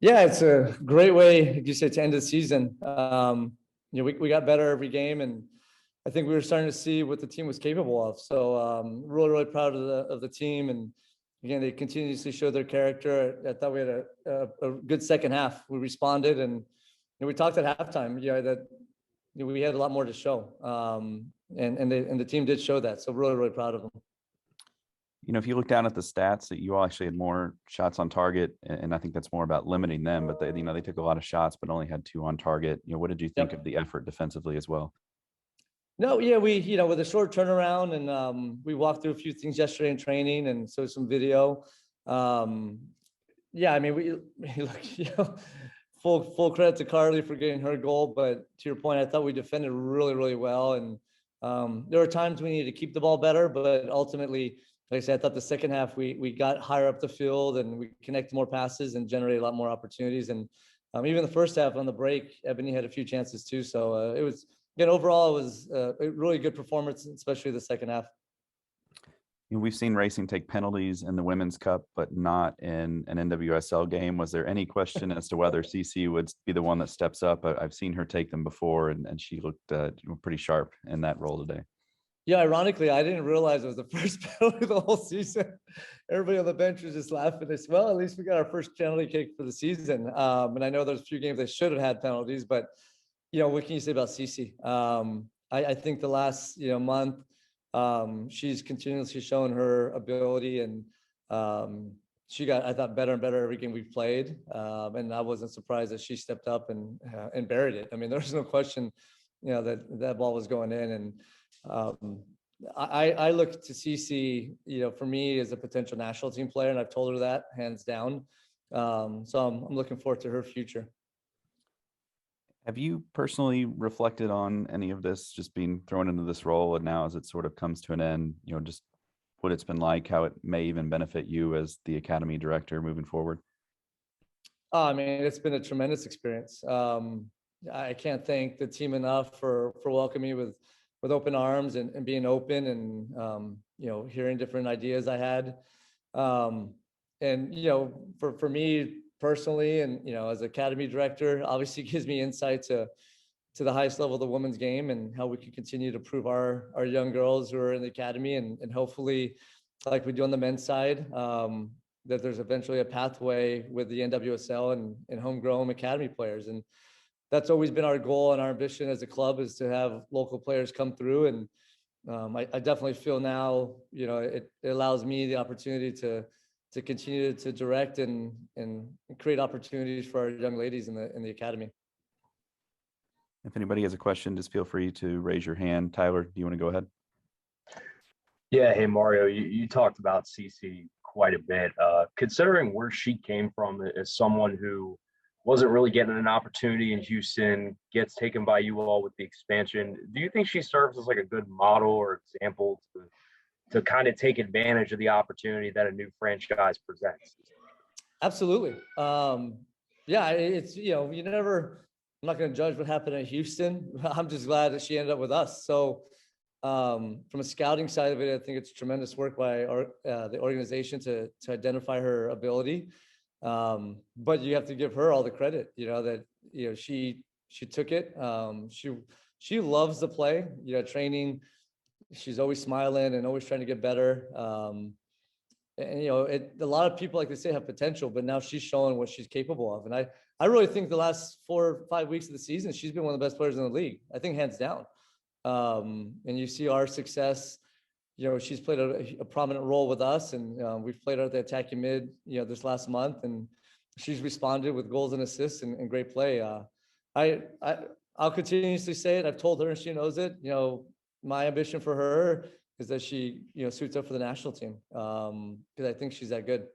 Yeah, it's a great way, like you said, to end the season. We got better every game, and I think we were starting to see what the team was capable of. So really, really proud of the team. And again, they continuously showed their character. I thought we had a good second half. We responded, and we talked at halftime. That we had a lot more to show, and the team did show that. So really, really proud of them. If you look down at the stats, that you all actually had more shots on target, and I think that's more about limiting them. But they took a lot of shots, but only had 2 on target. What did you think of the effort defensively as well? No, yeah, we with a short turnaround, and we walked through a few things yesterday in training, and so some video. Yeah, I mean, we look, full credit to Carly for getting her goal, but to your point, I thought we defended really, really well, and there were times we needed to keep the ball better, but ultimately, like I said, I thought the second half we got higher up the field and we connected more passes and generated a lot more opportunities. And even the first half on the break, Ebony had a few chances too. So it was, again, overall, it was a really good performance, especially the second half. We've seen Racing take penalties in the Women's Cup, but not in an NWSL game. Was there any question as to whether CC would be the one that steps up? I've seen her take them before, and she looked pretty sharp in that role today. Yeah, ironically, I didn't realize it was the first penalty of the whole season. Everybody on the bench was just laughing. They said, well, at least we got our first penalty kick for the season. And I know there's a few games they should have had penalties, but, what can you say about Cece? I think the last, month, she's continuously shown her ability, and she got, I thought, better and better every game we've played. And I wasn't surprised that she stepped up and buried it. I mean, there's no question, that ball was going in. And I look to CC, for me, as a potential national team player, and I've told her that hands down. So I'm looking forward to her future. Have you personally reflected on any of this, just being thrown into this role, and now as it sort of comes to an end, just what it's been like, how it may even benefit you as the academy director moving forward? I mean, it's been a tremendous experience. I can't thank the team enough for welcoming me with open arms and being open, and hearing different ideas I had. And for me personally, and as academy director, obviously gives me insight to the highest level of the women's game and how we can continue to prove our young girls who are in the academy, and hopefully, like we do on the men's side, that there's eventually a pathway with the NWSL and homegrown academy players. And that's always been our goal and our ambition as a club, is to have local players come through. And I definitely feel now, it allows me the opportunity to continue to direct and create opportunities for our young ladies in the academy. If anybody has a question, just feel free to raise your hand. Tyler, do you want to go ahead? Yeah. Hey, Mario, you talked about CC quite a bit. Considering where she came from as someone who wasn't really getting an opportunity in Houston, gets taken by you all with the expansion, do you think she serves as like a good model or example to kind of take advantage of the opportunity that a new franchise presents? Absolutely. Yeah, it's, you never, I'm not going to judge what happened in Houston. I'm just glad that she ended up with us. So from a scouting side of it, I think it's tremendous work by the organization to identify her ability. But you have to give her all the credit, that, she took it. She loves the play, training. She's always smiling and always trying to get better. And a lot of people, like they say, have potential, but now she's showing what she's capable of. And I really think the last 4 or 5 weeks of the season, she's been one of the best players in the league, I think, hands down. And you see our success. She's played a prominent role with us, and we've played her at the attacking mid, this last month, and she's responded with goals and assists and great play. I'll continuously say it. I've told her, and she knows it. My ambition for her is that she, suits up for the national team, because I think she's that good.